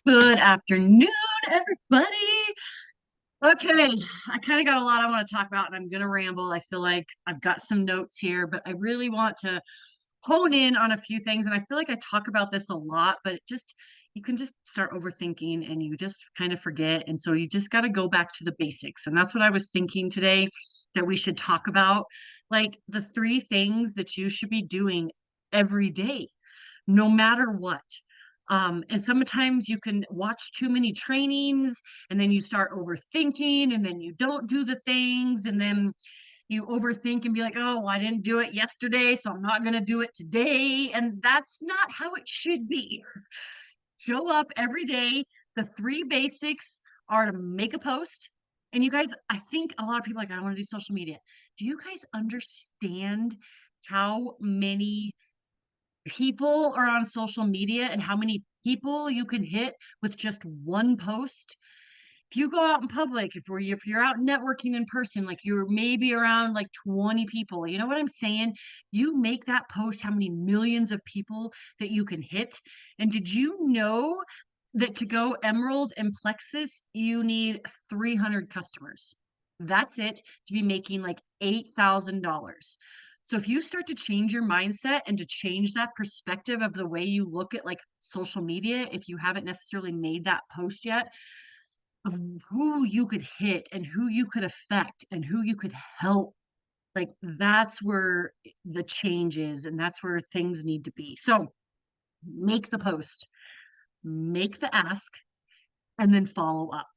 Good afternoon, everybody. Okay, I kind of got a lot I want to talk about, and I'm going to ramble. I feel like I've got some notes here, but I really want to hone in on a few things. And I feel like I talk about this a lot, but you can just start overthinking and you just kind of forget. And so you just got to go back to the basics. And that's what I was thinking today that we should talk about. Like the three things that you should be doing every day, no matter what. And sometimes you can watch too many trainings and then you start overthinking and then you don't do the things and then you overthink and be like, oh, well, I didn't do it yesterday, so I'm not going to do it today. And that's not how it should be. Show up every day. The three basics are to make a post. And you guys, I think a lot of people are like, I don't want to do social media. Do you guys understand how many people are on social media and how many people you can hit with just one post? If you go out in public, if you're out networking in person, like you're maybe around like 20 people, you know what I'm saying? You make that post, how many millions of people that you can hit. And did you know that to go Emerald and Plexus, you need 300 customers? That's it to be making like $8,000. So if you start to change your mindset and to change that perspective of the way you look at like social media, if you haven't necessarily made that post yet, of who you could hit and who you could affect and who you could help, like that's where the change is and that's where things need to be. So make the post, make the ask, and then follow up.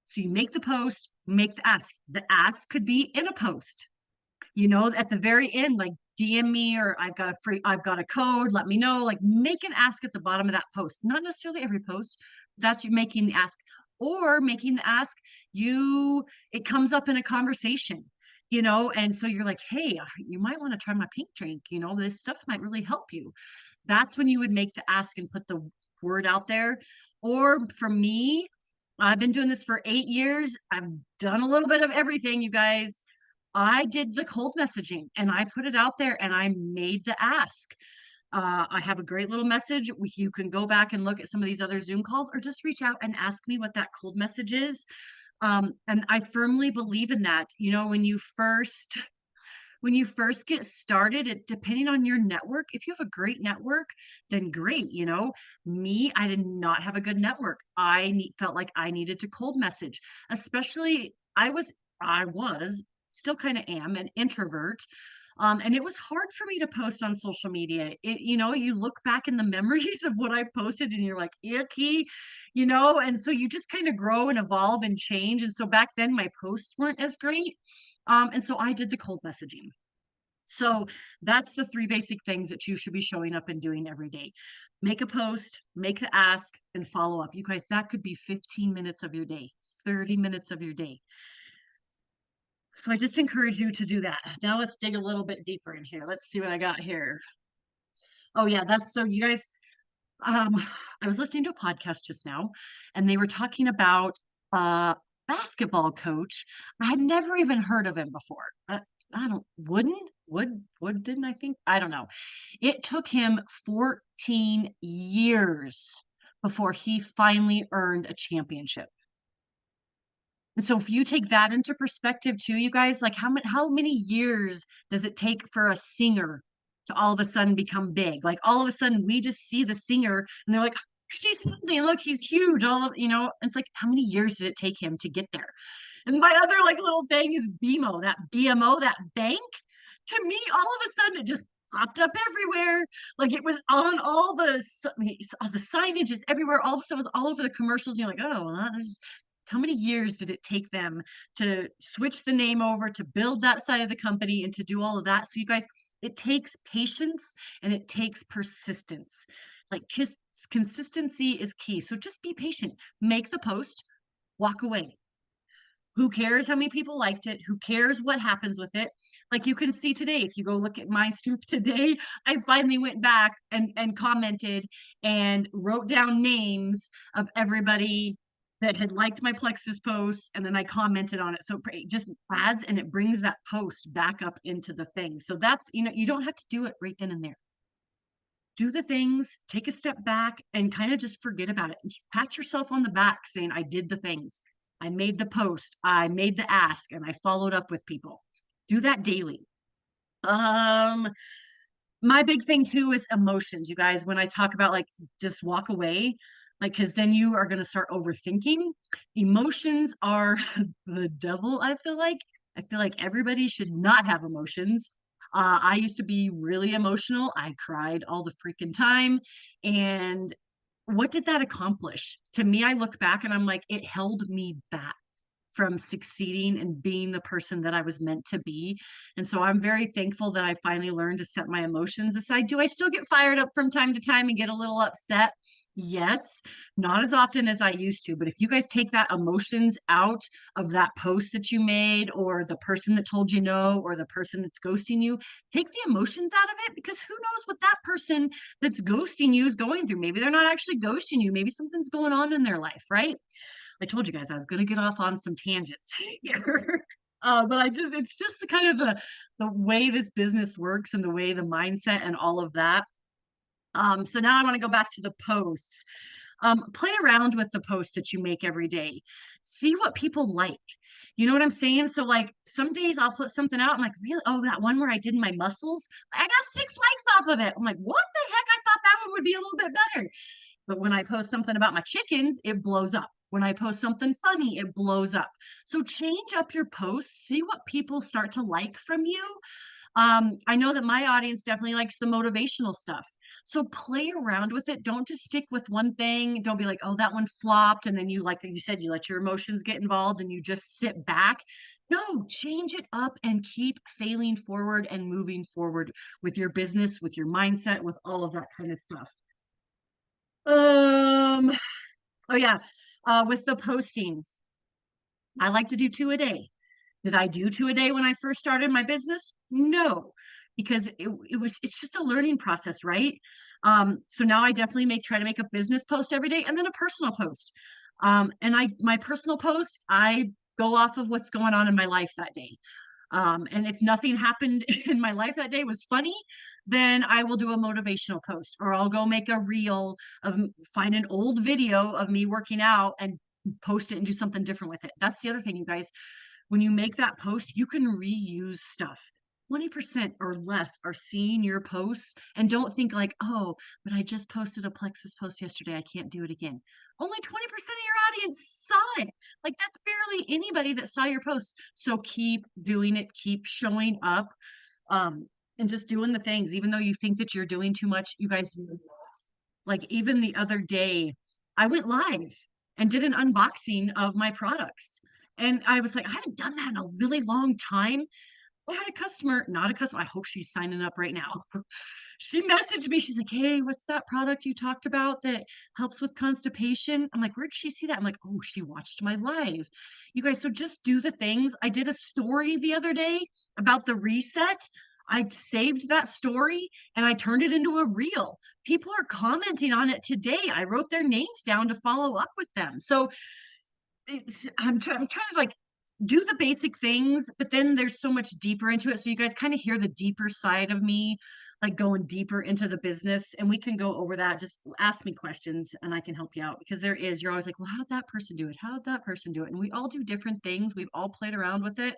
So you make the post, make the ask. The ask could be in a post, at the very end, like DM me, or I've got a code, let me know. Like make an ask at the bottom of that post. Not necessarily every post. That's you making the ask. Or making the ask, it comes up in a conversation, and so you're like, hey, you might want to try my pink drink, this stuff might really help you. That's when you would make the ask and put the word out there. Or for me, I've been doing this for 8 years. I've done a little bit of everything, you guys. I did the cold messaging and I put it out there and I made the ask. I have a great little message. You can go back and look at some of these other Zoom calls or just reach out and ask me what that cold message is. And I firmly believe in that. When you first get started, depending on your network, if you have a great network, then great. Me, I did not have a good network. Felt like I needed to cold message, especially I was still kind of am an introvert. And it was hard for me to post on social media. You look back in the memories of what I posted and you're like, icky, and so you just kind of grow and evolve and change. And so back then my posts weren't as great. And so I did the cold messaging. So that's the three basic things that you should be showing up and doing every day. Make a post, make the ask, and follow up. You guys, that could be 15 minutes of your day, 30 minutes of your day. So I just encourage you to do that. Now let's dig a little bit deeper in here. Let's see what I got here. Oh yeah, that's so you guys, um, I was listening to a podcast just now, and they were talking about a basketball coach. I had never even heard of him before. I don't didn't I think? I don't know. It took him 14 years before he finally earned a championship. And so if you take that into perspective too, you guys, like how many years does it take for a singer to all of a sudden become big? Like all of a sudden we just see the singer and they're like, she's something, look, he's huge. It's like how many years did it take him to get there? And my other like little thing is BMO, that bank. To me, all of a sudden it just popped up everywhere. Like it was on all the signage is everywhere. All of a sudden it was all over the commercials. And you're like, oh, well, how many years did it take them to switch the name over, to build that side of the company, and to do all of that? So you guys, it takes patience and it takes persistence. Like consistency is key. So just be patient. Make the post, walk away. Who cares how many people liked it? Who cares what happens with it? Like you can see today, if you go look at my stoop today, I finally went back and commented and wrote down names of everybody that had liked my Plexus post, and then I commented on it. So it just adds and it brings that post back up into the thing. So that's, you don't have to do it right then and there. do the things, take a step back, and kind of just forget about it. And just pat yourself on the back saying, I did the things. I made the post, I made the ask, and I followed up with people. Do that daily. Um, my big thing too is emotions, you guys. When I talk about like just walk away, like, because then you are going to start overthinking. Emotions are the devil, I feel like. I feel like everybody should not have emotions. I used to be really emotional. I cried all the freaking time. And what did that accomplish? To me, I look back and I'm like, it held me back from succeeding and being the person that I was meant to be. And so I'm very thankful that I finally learned to set my emotions aside. Do I still get fired up from time to time and get a little upset? Yes, not as often as I used to. But if you guys take that emotions out of that post that you made, or the person that told you no, or the person that's ghosting you, take the emotions out of it, because who knows what that person that's ghosting you is going through. Maybe they're not actually ghosting you. Maybe something's going on in their life, right? I told you guys I was gonna get off on some tangents here. But it's just the kind of the way this business works and the way the mindset and all of that. So now I want to go back to the posts. Play around with the posts that you make every day. See what people like. You know what I'm saying? So like some days I'll put something out. I'm like, really? Oh, that one where I did my muscles. I got 6 likes off of it. I'm like, what the heck? I thought that one would be a little bit better. But when I post something about my chickens, it blows up. When I post something funny, it blows up. So change up your posts, see what people start to like from you. I know that my audience definitely likes the motivational stuff. So play around with it. Don't just stick with one thing. Don't be like, oh, that one flopped. And then you, like you said, you let your emotions get involved and you just sit back. No, change it up and keep failing forward and moving forward with your business, with your mindset, with all of that kind of stuff. Um, oh yeah, with the posting, I like to do 2 a day. Did I do 2 a day when I first started my business? No, because it's just a learning process, right? So now I definitely try to make a business post every day and then a personal post. And my personal post, I go off of what's going on in my life that day. And if nothing happened in my life that day was funny, then I will do a motivational post, or I'll go make a reel of find an old video of me working out and post it and do something different with it. That's the other thing, you guys. When you make that post, you can reuse stuff. 20% or less are seeing your posts and don't think like, oh, but I just posted a Plexus post yesterday. I can't do it again. Only 20% of your audience saw it. Like that's barely anybody that saw your post. So keep doing it, keep showing up, and just doing the things, even though you think that you're doing too much. You guys, like even the other day, I went live and did an unboxing of my products. And I was like, I haven't done that in a really long time. I had a customer, not a customer. I hope she's signing up right now. She messaged me. She's like, hey, what's that product you talked about that helps with constipation? I'm like, where'd she see that? I'm like, oh, she watched my live. You guys, so just do the things. I did a story the other day about the reset. I saved that story and I turned it into a reel. People are commenting on it today. I wrote their names down to follow up with them. So I'm trying to like do the basic things, but then there's so much deeper into it. So you guys kind of hear the deeper side of me, like going deeper into the business, and we can go over that. Just ask me questions and I can help you out, because you're always like, well, how'd that person do it? How'd that person do it? And we all do different things. We've all played around with it.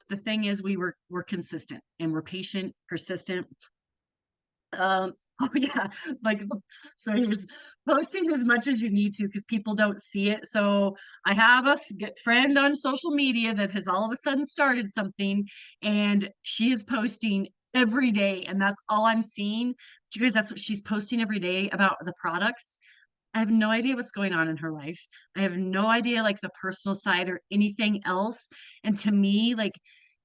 The thing is we're consistent and we're patient, persistent. Oh yeah, like so here's posting as much as you need to because people don't see it. So I have a good friend on social media that has all of a sudden started something, and she is posting every day, and that's all I'm seeing. But you guys, that's what she's posting every day about the products. I have no idea what's going on in her life. I have no idea like the personal side or anything else. And to me, like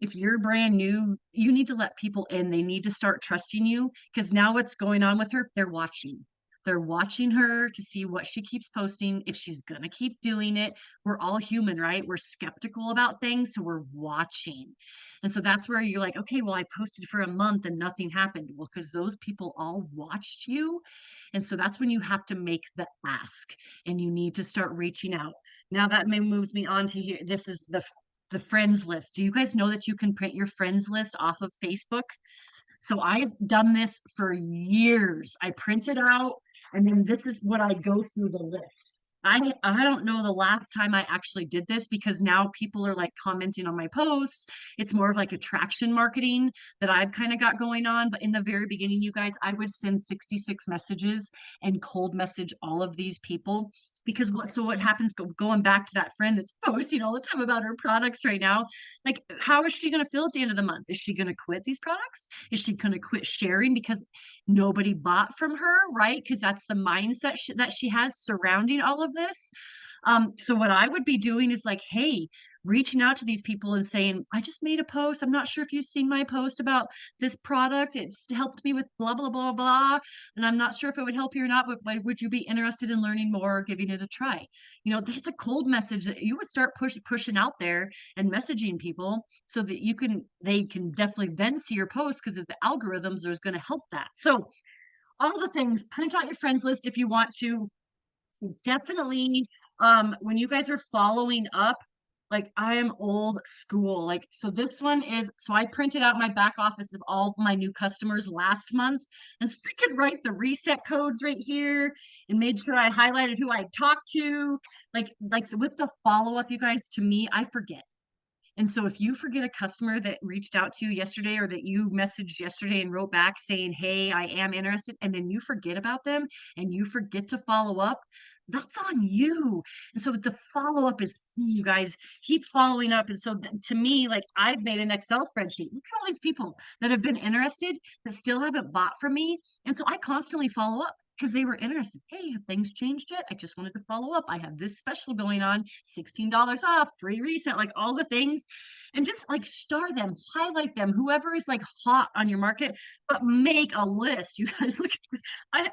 if you're brand new, you need to let people in. They need to start trusting you, because now what's going on with her, they're watching. They're watching her to see what she keeps posting, if she's going to keep doing it. We're all human, right? We're skeptical about things, so we're watching. And so that's where you're like, okay, well, I posted for a month and nothing happened. Well, because those people all watched you. And so that's when you have to make the ask and you need to start reaching out. Now that moves me on to here. This is the friends list. Do you guys know that you can print your friends list off of Facebook? So I've done this for years. I print it out, and then this is what I go through the list. I don't know the last time I actually did this because now people are like commenting on my posts. It's more of like attraction marketing that I've kind of got going on. But in the very beginning, you guys, I would send 66 messages and cold message all of these people because what happens going back to that friend that's posting all the time about her products right now, like how is she going to feel at the end of the month? Is she going to quit these products? Is she going to quit sharing because nobody bought from her, right? Because that's the mindset that she has surrounding all of this. So what I would be doing is like, hey, reaching out to these people and saying, I just made a post. I'm not sure if you've seen my post about this product. It's helped me with blah, blah, blah, blah. And I'm not sure if it would help you or not, but like, would you be interested in learning more or giving it a try? You know, that's a cold message that you would start pushing out there and messaging people so that they can definitely then see your post because of the algorithms is going to help that. So all the things, print out your friends list if you want to. Definitely, when you guys are following up, like I am old school. Like, so this one is, so I printed out my back office of all of my new customers last month. And so I could write the reset codes right here and made sure I highlighted who I talked to. Like with the follow-up, you guys, to me, I forget. And so if you forget a customer that reached out to you yesterday or that you messaged yesterday and wrote back saying, hey, I am interested, and then you forget about them and you forget to follow up, that's on you. And so the follow up is key, you guys. Keep following up. And so to me, like I've made an Excel spreadsheet. Look at all these people that have been interested that still haven't bought from me. And so I constantly follow up because they were interested. Hey, have things changed yet? I just wanted to follow up. I have this special going on, $16 off, free reset, like all the things. And just like star them, highlight them, whoever is like hot on your market, but make a list. You guys look at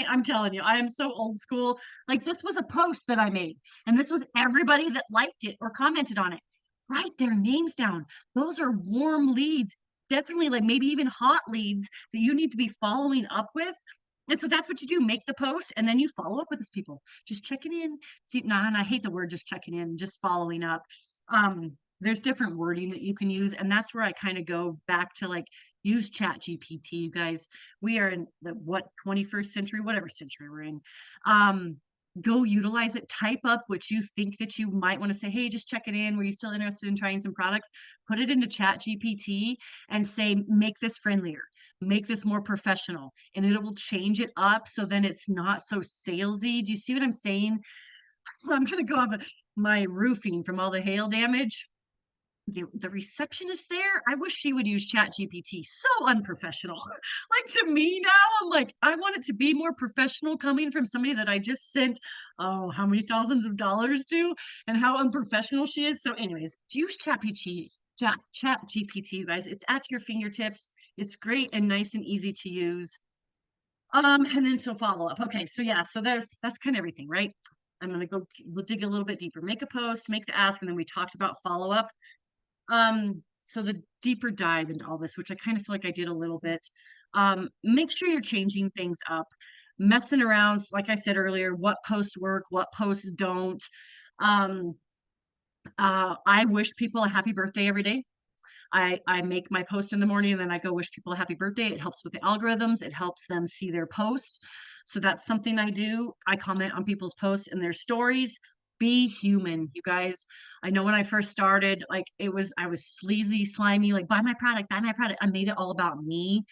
I'm telling you, I am so old school. Like this was a post that I made, and this was everybody that liked it or commented on it. Write their names down. Those are warm leads. Definitely like maybe even hot leads that you need to be following up with. And so that's what you do. Make the post and then you follow up with these people. Just checking in. See, nah, and I hate the word just checking in, just following up. There's different wording that you can use. And that's where I kind of go back to like use Chat GPT, you guys. We are in the what 21st century, whatever century we're in. Go utilize it, type up what you think that you might want to say, hey, just check it in. Were you still interested in trying some products? Put it into Chat GPT and say, make this friendlier, make this more professional, and it will change it up so then it's not so salesy. Do you see what I'm saying? I'm gonna go on my roofing from all the hail damage. The receptionist there, I wish she would use Chat GPT. So unprofessional. Like to me now, I'm like, I want it to be more professional coming from somebody that I just sent, oh, how many thousands of dollars to, and how unprofessional she is. So, anyways, use Chat GPT, you guys. It's at your fingertips. It's great and nice and easy to use. And then so follow up. Okay, so yeah, so that's kind of everything, right? I'm gonna we'll dig a little bit deeper. Make a post, make the ask, and then we talked about follow up. So the deeper dive into all this, which I kind of feel like I did a little bit, make sure you're changing things up, messing around, like I said earlier, what posts work, what posts don't. Um, I wish people a happy birthday every day. I make my post in the morning and then I go wish people a happy birthday. It helps with the algorithms. It helps them see their post. So that's something I do. I comment on people's posts and their stories. Be human, you guys. I know when I first started, like I was sleazy, slimy, like buy my product, buy my product. I made it all about me.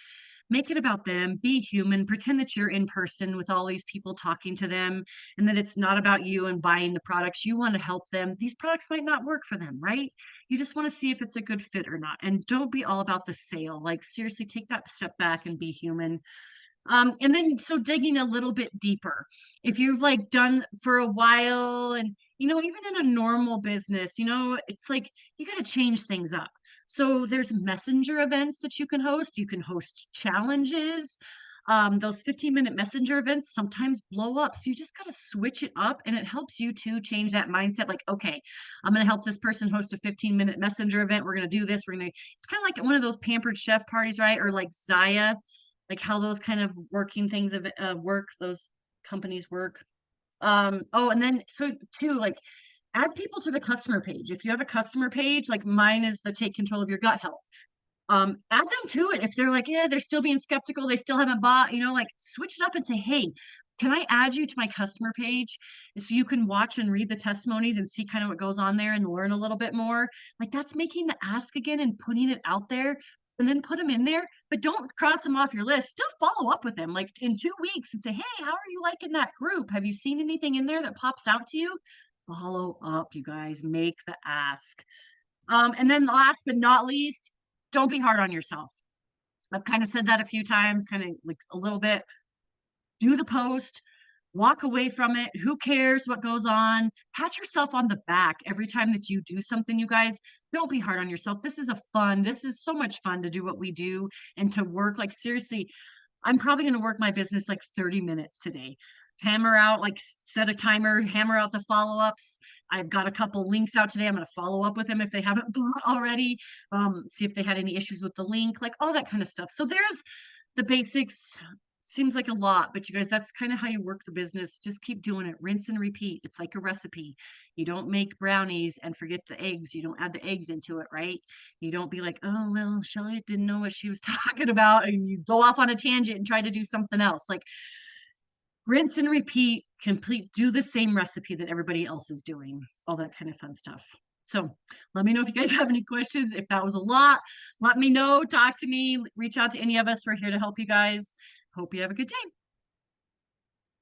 Make it about them, be human, pretend that you're in person with all these people talking to them, and that it's not about you and buying the products. You want to help them. These products might not work for them, right? You just want to see if it's a good fit or not. And don't be all about the sale. Like, seriously, take that step back and be human. And then so digging a little bit deeper. If you've like done for a while and even in a normal business, it's like you got to change things up. So there's messenger events that you can host. You can host challenges. Those 15-minute messenger events sometimes blow up. So you just got to switch it up and it helps you to change that mindset. Like, okay, I'm going to help this person host a 15-minute messenger event. We're going to do this. It's kind of like one of those pampered chef parties, right? Or like Zaya, like how those kind of working things of work, those companies work. Oh, and then so too, like add people to the customer page. If you have a customer page, like mine is the take control of your gut health. add them to it. If they're like, yeah, they're still being skeptical, they still haven't bought, like switch it up and say, hey, can I add you to my customer page so you can watch and read the testimonies and see kind of what goes on there and learn a little bit more? Like that's making the ask again and putting it out there and then put them in there, but don't cross them off your list. Still follow up with them like in 2 weeks and say, hey, how are you liking that group? Have you seen anything in there that pops out to you? Follow up, you guys, make the ask. And then last but not least, don't be hard on yourself. I've kind of said that a few times, kind of like a little bit. Do the post, walk away from it. Who cares what goes on? Pat yourself on the back every time that you do something, you guys. Don't be hard on yourself. This is so much fun to do what we do and to work. Like, seriously, I'm probably going to work my business like 30 minutes today. Hammer out, like set a timer, hammer out the follow-ups. I've got a couple links out today. I'm going to follow up with them if they haven't bought already. See if they had any issues with the link, like all that kind of stuff. So there's the basics. Seems like a lot, but you guys, that's kind of how you work the business. Just keep doing it. Rinse and repeat. It's like a recipe. You don't make brownies and forget the eggs. You don't add the eggs into it, right? You don't be like, oh, well, Shelly didn't know what she was talking about. And you go off on a tangent and try to do something else. Like rinse and repeat, complete, do the same recipe that everybody else is doing, all that kind of fun stuff. So let me know if you guys have any questions. If that was a lot, let me know. Talk to me. Reach out to any of us. We're here to help you guys. Hope you have a good day.